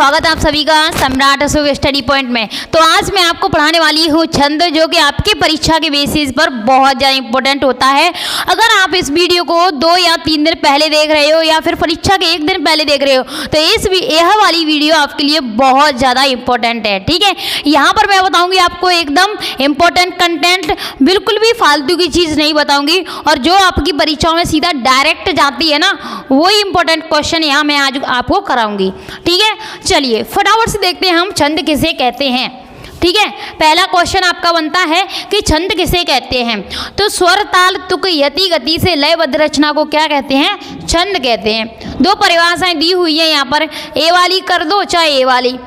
स्वागत है आप सभी का सम्राट अशोक स्टडी पॉइंट में। तो आज मैं आपको पढ़ाने वाली हूँ छंद, जो कि आपकी परीक्षा के बेसिस पर बहुत ज़्यादा इंपॉर्टेंट होता है। अगर आप इस वीडियो को 2 या 3 दिन पहले देख रहे हो या फिर परीक्षा के 1 दिन पहले देख रहे हो तो यह वाली वीडियो आपके लिए बहुत ज़्यादा इंपॉर्टेंट है। ठीक है, यहाँ पर मैं बताऊँगी आपको एकदम इम्पोर्टेंट कंटेंट, बिल्कुल भी फालतू की चीज़ नहीं बताऊँगी, और जो आपकी परीक्षाओं में सीधा डायरेक्ट जाती है ना, वही इंपॉर्टेंट क्वेश्चन यहाँ मैं आज आपको कराऊंगी। ठीक है, चलिए फटाफट से देखते हैं हम छंद किसे कहते हैं। ठीक है, पहला क्वेश्चन आपका बनता है कि छंद किसे कहते हैं। तो स्वर, ताल, तुक, यति, गति से लयबद्ध रचना को क्या कहते हैं? छंद कहते हैं। 2 परिभाषाएं दी हुई है यहाँ पर, ए वाली कर दो चाहे ए वाली,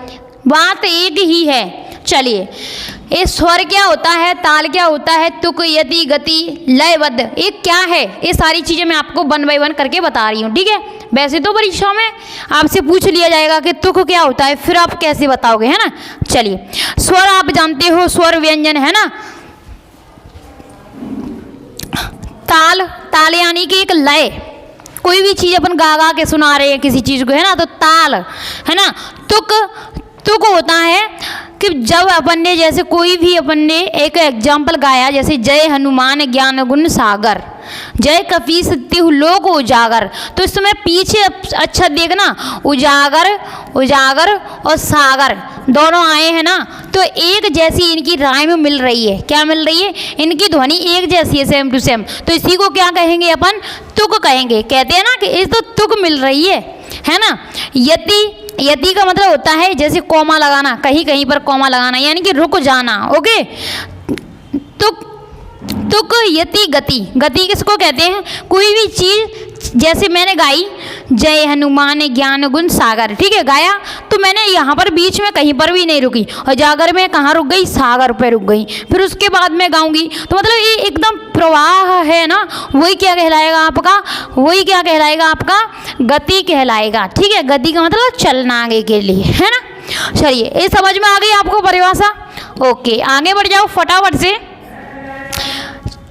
बात एक ही है। चलिए, ये स्वर क्या होता है, ताल क्या होता है, तुक, यति, गति, लयबद्ध, ये क्या है, ये सारी चीज़ें मैं आपको 1 बाय 1 करके बता रही हूँ। ठीक है, वैसे तो परीक्षा में आपसे पूछ लिया जाएगा कि तुक क्या होता है, फिर आप कैसे बताओगे, है ना। चलिए, स्वर आप जानते हो, स्वर व्यंजन है ना। ताल, ताल यानी कि एक लय, कोई भी चीज़ अपन गा गा के सुना रहे हैं किसी चीज़ को, है ना, तो ताल है ना। तुक, तुक होता है कि जब अपन ने, जैसे कोई भी अपन ने एक एग्जाम्पल गाया, जैसे जय हनुमान ज्ञान गुण सागर, जय कपीस तिहु लोक उजागर, तो इस समय पीछे अच्छा देखना, उजागर, उजागर और सागर दोनों आए हैं ना, तो एक जैसी इनकी राइम मिल रही है। क्या मिल रही है? इनकी ध्वनि एक जैसी है, सेम टू सेम। तो इसी को क्या कहेंगे अपन? तुक कहेंगे। कहते हैं ना कि इस तो तुक मिल रही है ना। यति, यति का मतलब होता है जैसे कॉमा लगाना, कहीं कहीं पर कॉमा लगाना, यानी कि रुक जाना। ओके, तुक, तुक, यति, गति, गति किसको कहते हैं? कोई भी चीज़, जैसे मैंने गाई जय हनुमान ज्ञान गुण सागर, ठीक है, गाया तो मैंने यहाँ पर बीच में कहीं पर भी नहीं रुकी, और जागर में कहाँ रुक गई? सागर पे रुक गई, फिर उसके बाद में गाऊंगी। तो मतलब ये एकदम प्रवाह है ना, वही क्या कहलाएगा आपका? वही क्या कहलाएगा आपका? गति कहलाएगा। ठीक है, गति का मतलब चलना आगे के लिए, है ना। चलिए, ये समझ में आ गई आपको परिभाषा? ओके, आगे बढ़ जाओ फटाफट से।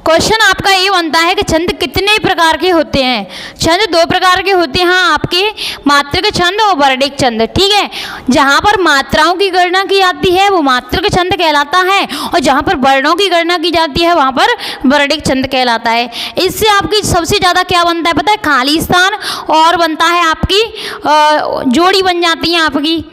क्वेश्चन आपका ये बनता है कि छंद कितने प्रकार के होते हैं? छंद 2 प्रकार के होते हैं आपके, मात्रक छंद और वर्णिक छंद। ठीक है, जहाँ पर मात्राओं की गणना की जाती है वो मात्रक छंद कहलाता है, और जहाँ पर वर्णों की गणना की जाती है वहाँ पर वर्णिक छंद कहलाता है। इससे आपकी सबसे ज़्यादा क्या बनता है पता है? खाली स्थान, और बनता है आपकी जोड़ी बन जाती है आपकी।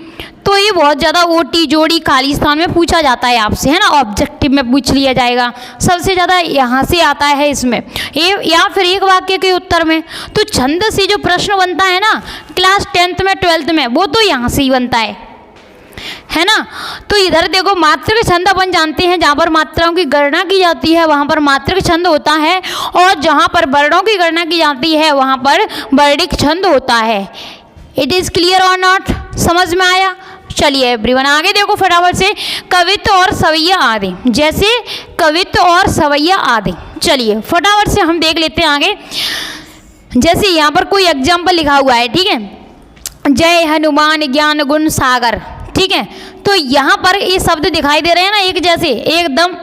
तो ये बहुत ज़्यादा ओटी, जोड़ी, खाली स्थान में पूछा जाता है आपसे, है ना, ऑब्जेक्टिव में पूछ लिया जाएगा। सबसे ज़्यादा यहाँ से आता है इसमें, ये या फिर एक वाक्य के उत्तर में। तो छंद से जो प्रश्न बनता है ना क्लास 10th में 12th में, वो तो यहाँ से ही बनता है ना। तो इधर देखो, मात्रक छंद अपन जानते हैं, जहाँ पर मात्राओं की गणना की जाती है वहाँ पर मात्रक छंद होता है, और जहाँ पर वर्णों की गणना की जाती है वहाँ पर वर्णिक छंद होता है। इट इज़ क्लियर और नॉट? समझ में आया? चलिए एवरीवन, आगे देखो फटाफट से। कवित्व और सवैया आदि, जैसे कवित्व और सवैया आदि, चलिए फटाफट से हम देख लेते हैं आगे। जैसे यहाँ पर कोई एग्जाम्पल लिखा हुआ है, ठीक है, जय हनुमान ज्ञान गुण सागर, ठीक है, तो यहाँ पर ये शब्द दिखाई दे रहे हैं ना एक जैसे, एकदम।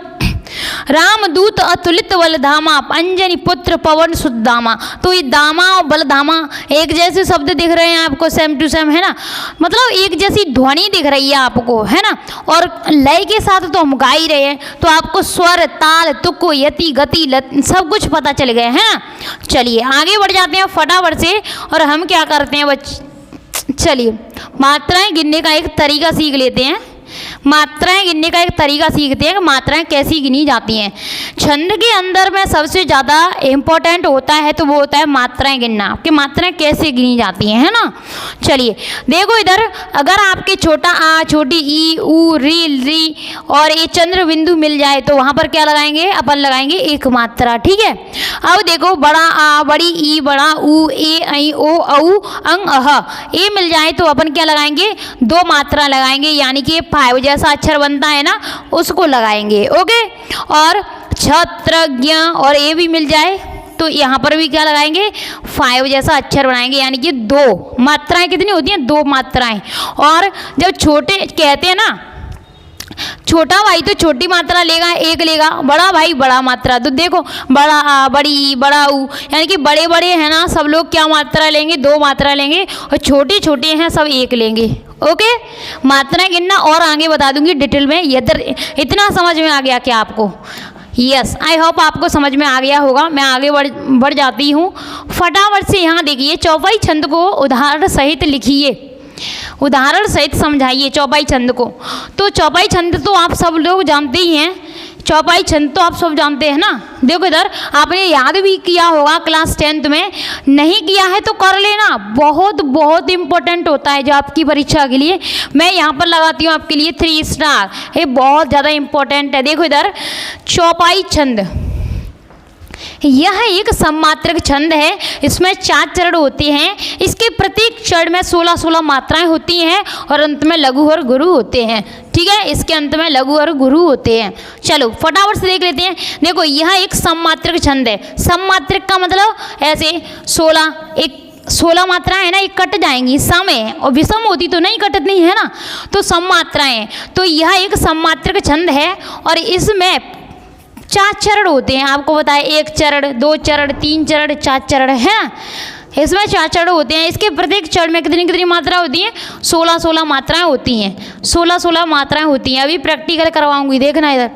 रामदूत अतुलित बलधामा, अंजनी पुत्र पवन सुदामा, तो ये दामा और बलधामा एक जैसे शब्द दिख रहे हैं आपको, सेम टू सेम, है ना, मतलब एक जैसी ध्वनि दिख रही है आपको, है ना। और लय के साथ तो हम गा ही रहे हैं, तो आपको स्वर, ताल, तुक, यति, गति, सब कुछ पता चल गया, है ना। चलिए आगे बढ़ जाते हैं फटाफट से, और हम क्या करते हैं चलिए मात्राएं गिनने का एक तरीका सीख लेते हैं। मात्राएं गिनने का एक तरीका सीखते हैं कि मात्राएं कैसी गिनी जाती हैं। छंद के अंदर में सबसे ज़्यादा इम्पोर्टेंट होता है तो वो होता है मात्राएं गिनना, कि मात्राएं कैसे गिनी जाती हैं, है ना। चलिए देखो इधर, अगर आपके छोटा आ, छोटी ई, ऊ, री और ये चंद्र बिंदु मिल जाए तो वहाँ पर क्या लगाएंगे? अपन लगाएंगे एक मात्रा। ठीक है, अब देखो बड़ा आ, बड़ी ई, बड़ा ऊ, ए, ऐ, ओ, औ, अंग, अह, ये मिल जाए तो अपन क्या लगाएंगे? 2 मात्रा लगाएंगे, यानी कि 5 जैसा अक्षर बनता है ना, उसको लगाएंगे। ओके, और छत्रज्ञ और ए भी मिल जाए तो यहाँ पर भी क्या लगाएंगे? 5 जैसा अक्षर बनाएंगे, यानी कि 2 मात्राएं कितनी होती हैं? 2 मात्राएं। और जब छोटे कहते हैं ना छोटा भाई तो छोटी मात्रा लेगा, एक लेगा, बड़ा भाई बड़ा मात्रा। तो देखो बड़ा आ, बड़ी, बड़ा ऊ, यानी कि बड़े बड़े हैं ना सब लोग क्या मात्रा लेंगे, 2 मात्रा लेंगे, और छोटे छोटे हैं सब 1 लेंगे। ओके, मात्राएं गिनना और आगे बता दूंगी डिटेल में। इतना समझ में आ गया क्या आपको? यस, आई होप आपको समझ में आ गया होगा। मैं आगे बढ़ जाती हूँ फटाफट से। यहाँ देखिए, चौपाई छंद को उदाहरण सहित लिखिए, उदाहरण सहित समझाइए चौपाई छंद को। तो चौपाई छंद तो आप सब लोग जानते ही हैं, चौपाई छंद तो आप सब जानते हैं ना। देखो इधर आपने याद भी किया होगा क्लास 10th में, नहीं किया है तो कर लेना, बहुत बहुत इम्पोर्टेंट होता है जो आपकी परीक्षा के लिए। मैं यहाँ पर लगाती हूँ आपके लिए 3 स्टार, ये बहुत ज़्यादा इम्पोर्टेंट है। देखो इधर चौपाई छंद, यह एक सममात्रक छंद है, इसमें 4 चरण होते हैं। इसके प्रत्येक चरण में 16-16 मात्राएं होती हैं और अंत में लघु और गुरु होते हैं। ठीक है, इसके अंत में लघु और गुरु होते हैं। चलो फटाफट से देख लेते हैं। देखो यह एक सममात्रक छंद है। सममात्रक का मतलब ऐसे 16 मात्राएं है ना, ये कट जाएंगी, सम है, और विषम होती तो नहीं कटती है ना, तो सम मात्राएं। तो यह एक सममात्रक छंद है और इसमें 4 चरण होते हैं। आपको बताया 1 चरण, 2 चरण, 3 चरण, 4 चरण है ना, इसमें 4 चरण होते हैं। इसके प्रत्येक चरण में कितनी कितनी मात्रा होती है? 16-16 मात्राएं होती हैं, 16-16 मात्राएं होती हैं। अभी प्रैक्टिकल करवाऊंगी, देखना इधर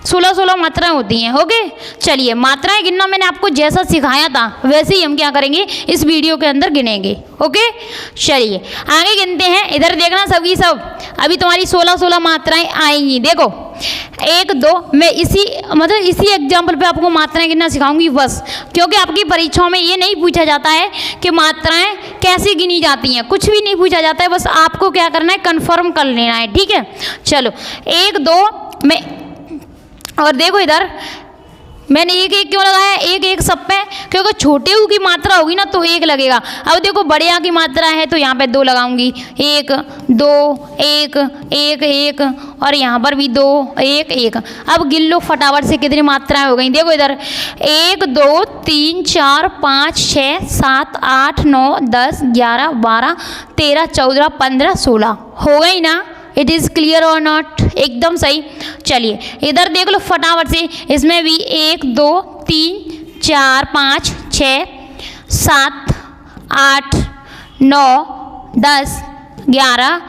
16-16 मात्राएं होती हैं। ओके, चलिए मात्राएं गिनना मैंने आपको जैसा सिखाया था वैसे ही हम क्या करेंगे इस वीडियो के अंदर गिनेंगे। ओके, चलिए आगे गिनते हैं। इधर देखना सबकी सब, अभी तुम्हारी 16-16 मात्राएं आएंगी। देखो 1, 2, मैं इसी एग्जाम्पल पे आपको मात्राएं गिनना सिखाऊंगी बस, क्योंकि आपकी परीक्षाओं में ये नहीं पूछा जाता है कि मात्राएं कैसे गिनी जाती हैं, कुछ भी नहीं पूछा जाता है, बस आपको क्या करना है कंफर्म कर लेना है। ठीक है, चलो 1, 2 मैं, और देखो इधर मैंने 1-1 क्यों लगाया, 1-1 सब पे, क्योंकि छोटे ऊ की मात्रा होगी ना तो 1 लगेगा। अब देखो बड़े आ की मात्रा है तो यहाँ पे 2 लगाऊंगी, 1, 2, 1, 1, 1, और यहाँ पर भी 2, 1, 1। अब गिन लो फटाफट से कितनी मात्राएं हो गई। देखो इधर 1, 2, 3, 4, 5, 6, 7, 8, 9, 10, 11, 12, 13, 14, 15, 16 हो गई ना। इट इज़ क्लियर और नॉट? एकदम सही। चलिए इधर देख लो फटाफट से, इसमें भी 1, 2, 3, 4, 5, 6, 7, 8, 9, 10, 11,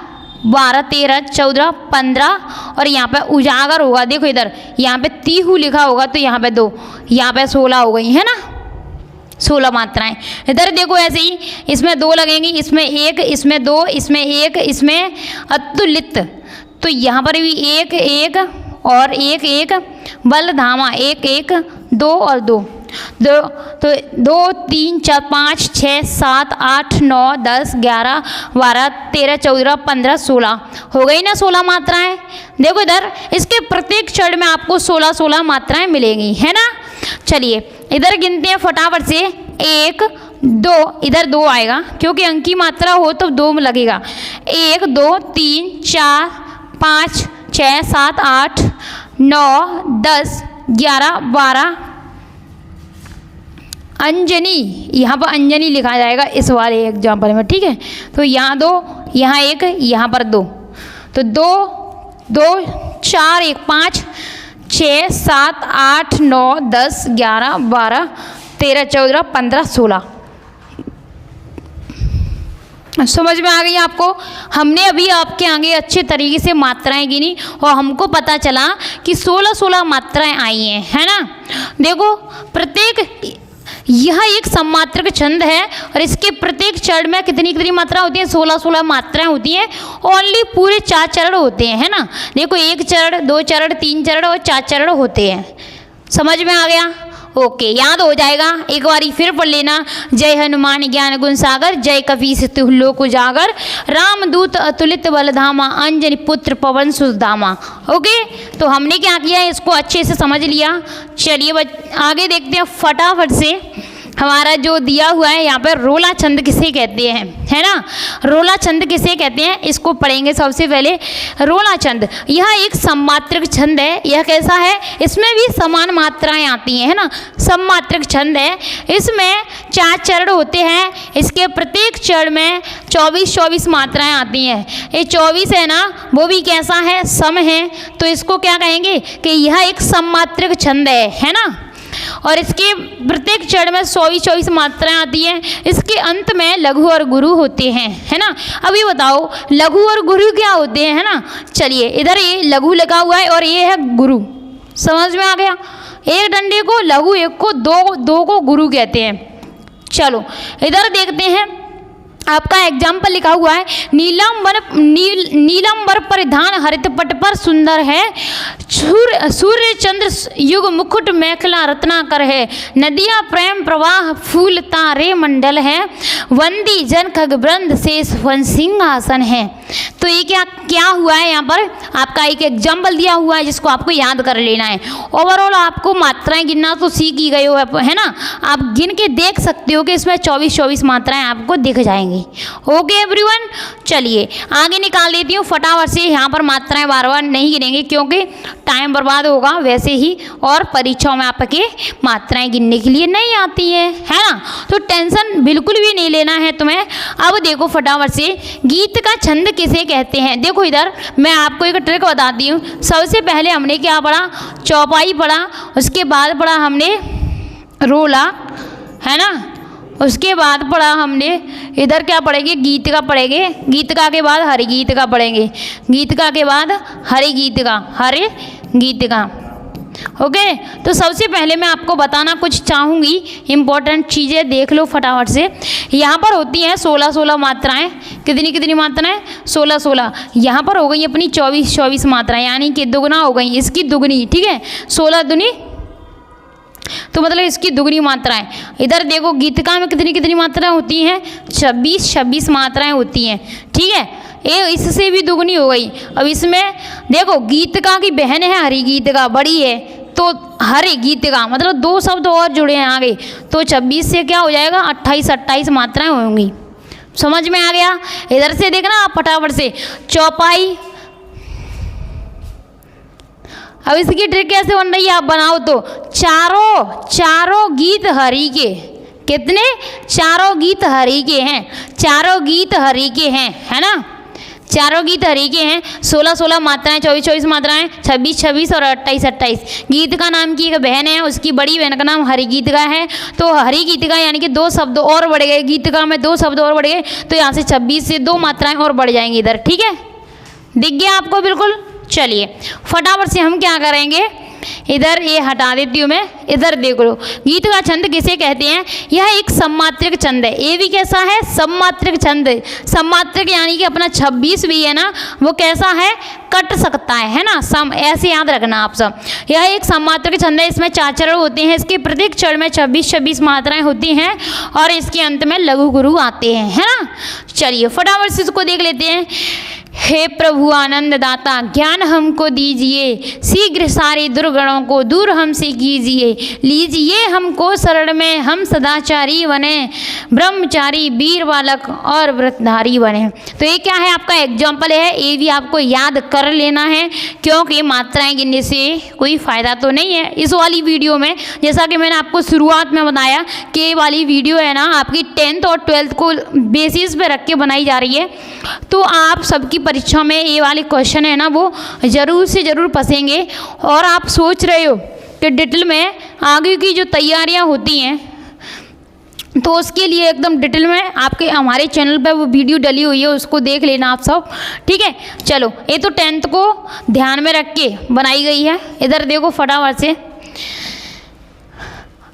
12, 13, 14, 15, और यहाँ पे उजागर होगा। देखो इधर यहाँ पे तीहू लिखा होगा तो यहाँ पे 2, यहाँ पे 16 हो गई है ना, 16 मात्राएं। इधर देखो ऐसे ही, इसमें 2 लगेंगी, इसमें 1, इसमें 2, इसमें 1, इसमें अतुलित, तो यहाँ पर भी 1, 1 और 1, 1, बल धामा 1, 1, 2 और 2, तो 2, 3, 4, 5, 6, 7, 8, 9, 10, 11, 12, 13, 14, 15, 16 हो गई ना 16 मात्राएं। देखो इधर इसके प्रत्येक चरण में आपको 16-16 मात्राएं मिलेंगी, है ना। चलिए इधर गिनते हैं फटाफट से। 1, 2, इधर 2 आएगा क्योंकि अंक की मात्रा हो तो 2 लगेगा। 1, 2, 3, 4, 5, 6, 7, 8, 9, 10, 11, 12, अंजनी, यहाँ पर अंजनी लिखा जाएगा इस वाले एग्जाम्पल में। ठीक है, तो यहाँ 2, यहाँ 1, यहाँ पर 2, तो 2, 2, 4, 1, 5, 6, 7, 8, 9, 10, 11, 12, 13, 14, 15, 16 समझ में आ गई आपको। हमने अभी आपके आगे अच्छे तरीके से मात्राएं गिनी और हमको पता चला कि 16-16 मात्राएं आई हैं, है ना। देखो प्रत्येक, यह एक सममात्रक छंद है और इसके प्रत्येक चरण में कितनी कितनी मात्रा होती है? 16-16 मात्राएं होती हैं। ओनली पूरे 4 चरण होते हैं, है ना। देखो 1 चरण, 2 चरण, 3 चरण और 4 चरण होते हैं। समझ में आ गया? ओके, याद हो जाएगा। एक बारी फिर पढ़ लेना। जय हनुमान ज्ञान गुण सागर, जय कपीस तिहु लोक उजागर, रामदूत अतुलित बलधामा, अंजनी पुत्र पवन सुधामा। ओके, तो हमने क्या किया है, इसको अच्छे से समझ लिया। चलिए आगे देखते हैं फटाफट से। हमारा जो दिया हुआ है यहाँ पर रोला छंद किसे कहते हैं, है ना। रोला छंद किसे कहते हैं इसको पढ़ेंगे सबसे पहले। रोला छंद यह एक सममात्रक छंद है। यह कैसा है, इसमें भी समान मात्राएं आती हैं, है ना। सममात्रक छंद है, इसमें 4 चरण होते हैं। इसके प्रत्येक चरण में 24-24 मात्राएं आती हैं। ये 24 है ना, वो भी कैसा है, सम है। तो इसको क्या कहेंगे कि यह एक सममात्रक छंद है ना। और इसके प्रत्येक चरण में 24-24 मात्राएं आती हैं। इसके अंत में लघु और गुरु होते हैं, है ना। अभी बताओ लघु और गुरु क्या होते हैं, है ना। चलिए इधर ये लघु लगा हुआ है और ये है गुरु, समझ में आ गया। एक डंडे को लघु, एक को दो को गुरु कहते हैं। चलो इधर देखते हैं, आपका एग्जाम्पल लिखा हुआ है, नीलंबर परिधान हरित पट पर सुंदर है, सूर्य चंद्र युग मुकुट मेखला रत्नाकर है, नदियाँ प्रेम प्रवाह फूल तारे मंडल है, वंदी जन खगवृंद शेष वन सिंहासन है। तो ये क्या हुआ है, यहाँ पर आपका एक एग्जाम्पल दिया हुआ है जिसको आपको याद कर लेना है। ओवरऑल आपको मात्राएं गिनना तो सीख ही गए हो, है ना। आप गिन के देख सकते हो कि इसमें 24-24 मात्राएं आपको दिख जाएंगी। ओके एवरीवन, चलिए आगे निकाल देती हूँ फटाफट से। यहाँ पर मात्राएं बार बार नहीं गिनेंगे क्योंकि टाइम बर्बाद होगा वैसे ही, और परीक्षाओं में आपके मात्राएं गिनने के लिए नहीं आती है ना। तो टेंशन बिल्कुल भी नहीं लेना है तुम्हें। अब देखो फटाफट से, गीत का छंद किसे कहते हैं। देखो इधर मैं आपको एक ट्रिक बताती हूँ। सबसे पहले हमने क्या पढ़ा, चौपाई पढ़ा, उसके बाद पढ़ा हमने रोला, है ना। उसके बाद पढ़ा हमने इधर क्या पढ़ेंगे, गीत का पढ़ेंगे, गीत का के बाद हरि गीत का पढ़ेंगे, गीत का के बाद हरि गीत का। ओके, तो सबसे पहले मैं आपको बताना कुछ चाहूँगी, इम्पोर्टेंट चीज़ें देख लो फटाफट से। यहाँ पर होती हैं 16-16 मात्राएं। कितनी मात्राएं, 16-16। यहाँ पर हो गई अपनी 24-24 मात्राएं, यानी कि दुगना हो गई, इसकी दुगनी, ठीक है। 16 दुनी तो मतलब इसकी दुगनी मात्राएं। इधर देखो गीतका में कितनी मात्राएं होती हैं, 26 मात्राएं होती हैं, ठीक है। ये इससे भी दुगनी हो गई। अब इसमें देखो गीतका की बहन है हरि गीतका, बड़ी है, तो हरि गीतका मतलब 2 शब्द और जुड़े हैं आगे, तो 26 से क्या हो जाएगा, 28 मात्राएं होंगी। समझ में आ गया। इधर से देखना आप फटाफट से, चौपाई। अब इसकी ट्रिक कैसे बन रही है, आप बनाओ तो चारों गीत हरि के, कितने, चारों गीत हरि के हैं, चारों गीत हरि के हैं, है ना। चारों गीत हरि के हैं। 16-16 मात्राएं, 24-24 मात्राएं, 26-26 और 28-28। गीत का नाम की एक बहन है, उसकी बड़ी बहन का नाम हरि गीत का है। तो हरि गीत का यानी कि 2 शब्द और बढ़ गए, गीत का में 2 शब्द और बढ़ गए, तो यहाँ से 26 से 2 मात्राएं और बढ़ जाएंगी इधर, ठीक है। दिख गया आपको बिल्कुल। चलिए फटाफट से हम क्या करेंगे, इधर ये हटा देती हूँ मैं। इधर देख लो, गीत का छंद किसे कहते हैं, यह एक सममात्रक छंद है। ये भी कैसा है, सममात्रक छंद। सममात्रक यानी कि अपना 26 भी है ना, वो कैसा है, कट सकता है ना, सम, ऐसे याद रखना आप सब। यह एक सममात्रक छंद है, इसमें 4 चरण होते हैं। इसके प्रत्येक चरण में 26-26 मात्राएं होती हैं और इसके अंत में लघु गुरु आते हैं, है ना। चलिए फटाफट से इसको देख लेते हैं। हे प्रभु आनंद दाता, ज्ञान हमको दीजिए, शीघ्र सारे दुर्गुणों को दूर हमसे कीजिए, लीजिए हमको शरण में, हम सदाचारी बने, ब्रह्मचारी वीर बालक और व्रतधारी बने। तो ये क्या है, आपका एग्जाम्पल है, ये भी आपको याद कर लेना है क्योंकि मात्राएं गिनने से कोई फ़ायदा तो नहीं है इस वाली वीडियो में। जैसा कि मैंने आपको शुरुआत में बताया कि ये वाली वीडियो है ना आपकी 10th और 12th को बेसिस पे रख के बनाई जा रही है। तो आप सबकी परीक्षा में ये वाले क्वेश्चन है ना वो ज़रूर से ज़रूर फंसेंगे। और आप सोच रहे हो कि डिटेल में आगे की जो तैयारियां होती हैं तो उसके लिए एकदम डिटेल में आपके हमारे चैनल पे वो वीडियो डली हुई है, उसको देख लेना आप सब, ठीक है। चलो ये तो 10th को ध्यान में रख के बनाई गई है। इधर देखो फटाफट से,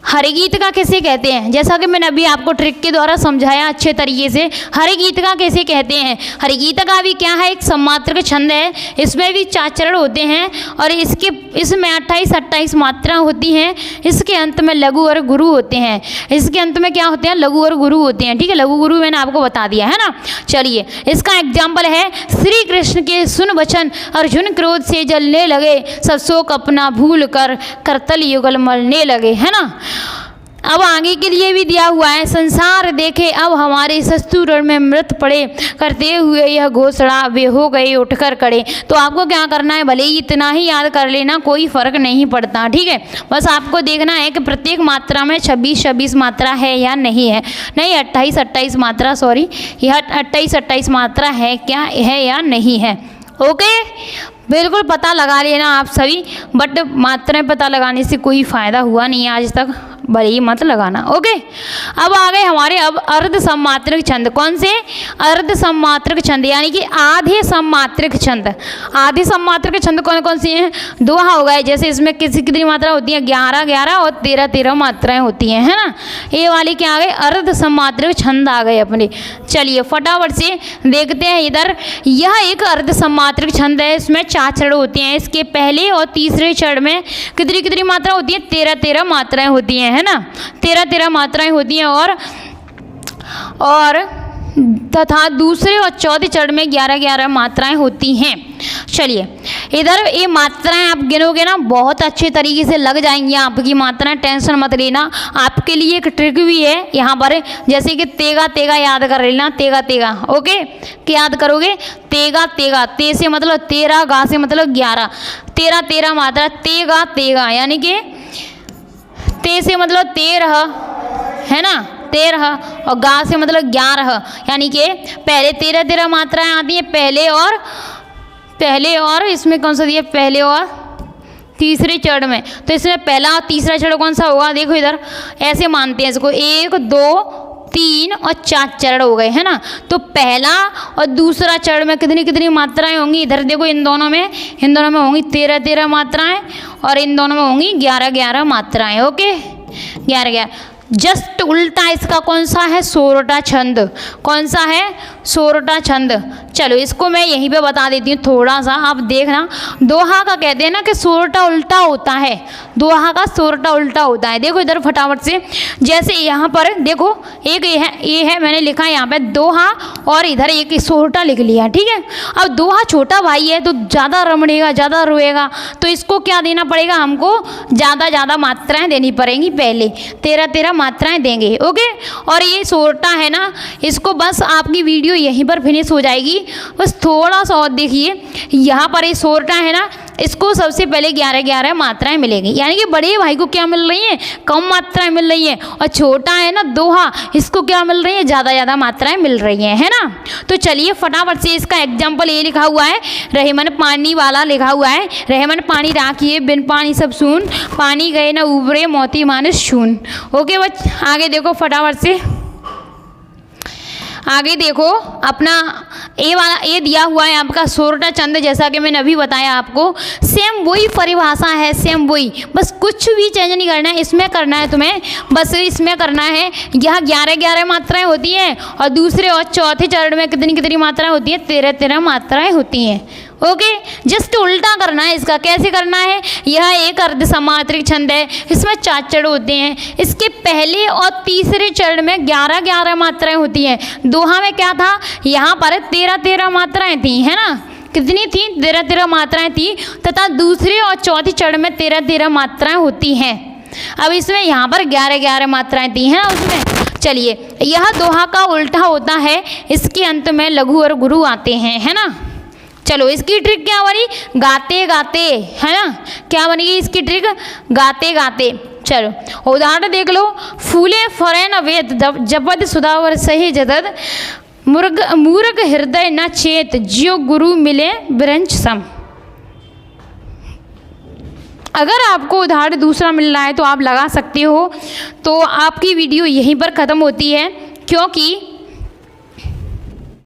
हरि गीत का कैसे कहते हैं, जैसा कि मैंने अभी आपको ट्रिक के द्वारा समझाया अच्छे तरीके से। हरि गीत का कैसे कहते हैं, हरि गीत का भी क्या है, एक सममात्रक छंद है। इसमें भी 4 चरण होते हैं और इसमें 28 मात्राएं होती हैं। इसके अंत में लघु और गुरु होते हैं। इसके अंत में क्या होते हैं, लघु और गुरु होते हैं, ठीक है। लघु गुरु मैंने आपको बता दिया है ना। चलिए इसका एग्जाम्पल है, श्री कृष्ण के सुन वचन अर्जुन क्रोध से जलने लगे, सब शोक अपना भूल कर करतल युगल मलने लगे, है ना। अब आगे के लिए भी दिया हुआ है, संसार देखे अब हमारे ससुर में मृत पड़े, करते हुए यह घोषणा वे हो गए उठकर खड़े। तो आपको क्या करना है, भले ही इतना ही याद कर लेना, कोई फर्क नहीं पड़ता, ठीक है। बस आपको देखना है कि प्रत्येक मात्रा में 26-26 मात्रा है या नहीं है, नहीं 28-28 मात्रा, सॉरी यह 28-28 मात्रा है क्या है या नहीं है। ओके, बिल्कुल पता लगा लेना आप सभी, बट मात्राएं पता लगाने से कोई फ़ायदा हुआ नहीं आज तक, भले ही मत लगाना। ओके, अब आ गए हमारे अब अर्ध सममात्रक छंद। कौन से? अर्ध सममात्रक छंद, यानी कि आधे सममात्रक छंद। आधे सममात्रक छंद कौन कौन से हैं? दोहा हो गए, जैसे इसमें कितनी मात्रा होती है? 11-11 और 13-13 मात्राएं होती हैं, है ना। ये वाले क्या आ गए? अर्ध सममात्रक छंद आ गए अपने। चलिए फटाफट से देखते हैं इधर। यह एक अर्ध सममात्रक छंद है, इसमें 4 चरण होते हैं। इसके पहले और तीसरे चरण में कितनी कितनी मात्रा होती है? 13-13 मात्राएं होती हैं, है ना। 13-13 मात्राएं होती हैं और तथा दूसरे और चौथे चरण में 11-11 मात्राएं होती हैं। चलिए इधर ये मात्राएं आप गिनोगे ना, बहुत अच्छे तरीके से लग जाएंगी आपकी मात्राएं, टेंशन मत लेना। आपके लिए एक ट्रिक भी है यहाँ पर, जैसे कि तेगा तेगा याद कर लेना, तेगा तेगा। ओके, क्या याद करोगे? तेगा तेगा, ते से मतलब 13, गा से मतलब 11, 13-13 मात्रा, तेगा तेगा, यानी कि ते से मतलब 13, है ना, 13, और गा से मतलब 11, यानी कि पहले 13-13 मात्राएं आती हैं पहले और इसमें कौन सा दिया? पहले और तीसरे चरण में। तो इसमें पहला और तीसरा चरण कौन सा होगा? देखो इधर ऐसे मानते हैं इसको, 1, 2, 3 और 4 चरण हो गए, है ना। तो पहला और दूसरा चरण में कितनी कितनी मात्राएं होंगी? इधर देखो, इन दोनों में होंगी 13-13 मात्राएं और इन दोनों में होंगी 11-11 मात्राएं। ओके, 11-11। जस्ट उल्टा इसका कौन सा है? सोरठा छंद। कौन सा है? सोरठा छंद। चलो इसको मैं यहीं पे बता देती हूँ थोड़ा सा, आप देखना। दोहा का कहते हैं ना कि सोरठा उल्टा होता है, दोहा का सोरठा उल्टा होता है। देखो इधर फटाफट से, जैसे यहाँ पर देखो, एक ये है मैंने लिखा है यहाँ पे दोहा, और इधर एक सोरठा लिख लिया, ठीक है। अब दोहा छोटा भाई है तो ज़्यादा रमड़ेगा, ज़्यादा रोएगा, तो इसको क्या देना पड़ेगा? हमको ज़्यादा मात्राएं देनी पड़ेंगी, पहले 13-13 मात्राएं देंगे। ओके, और ये सोरठा है ना, इसको बस आपकी वीडियो यहीं पर फिनिश हो जाएगी, बस थोड़ा सा और देखिए। यहाँ पर ये सोरठा है ना, इसको सबसे पहले 11-11 मात्राएं मिलेंगी, यानी कि बड़े भाई को क्या मिल रही हैं? कम मात्राएं मिल रही हैं, और छोटा है ना दोहा, इसको क्या मिल रही है? ज़्यादा मात्राएं मिल रही हैं, है ना। तो चलिए फटाफट से इसका एग्जाम्पल ये लिखा हुआ है, रहमन पानी वाला लिखा हुआ है, रहमन पानी राखिए बिन पानी सब सून, पानी गए न उबरे मोती मानुष शून। ओके बच, आगे देखो फटाफट से, आगे देखो अपना ए वाला, ये दिया हुआ है आपका सोरठा छंद, जैसा कि मैंने अभी बताया आपको। सेम वही परिभाषा है, सेम वही, बस कुछ भी चेंज नहीं करना है। इसमें करना है तुम्हें, बस इसमें करना है, यह 11-11 मात्राएं होती हैं और दूसरे और चौथे चरण में कितनी कितनी मात्राएं होती हैं? 13-13 मात्राएं होती हैं। ओके, जस्ट उल्टा करना है इसका। कैसे करना है? यह एक अर्ध सममात्रक छंद है, इसमें 4 चरण होते हैं। इसके पहले और तीसरे चरण में 11-11 मात्राएं होती हैं। दोहा में क्या था? यहाँ पर 13-13 मात्राएं थी, है ना। कितनी थी? 13-13 मात्राएं थी, तथा दूसरे और चौथे चरण में 13-13 मात्राएं होती हैं। अब इसमें यहाँ पर 11-11 मात्राएं थी, है ना उसमें। चलिए, यह दोहा का उल्टा होता है, इसके अंत में लघु और गुरु आते हैं, है ना। चलो इसकी ट्रिक क्या बनी? गाते गाते, है ना। क्या बनेगी इसकी ट्रिक? गाते गाते। चलो उदाहरण देख लो। फूले फरे न वेद जपद सुधावर सही जदद, मूर्ख हृदय न चेत, ज्यो गुरु मिले ब्रंच सम। अगर आपको उदाहरण दूसरा मिल रहा है तो आप लगा सकते हो। तो आपकी वीडियो यहीं पर ख़त्म होती है, क्योंकि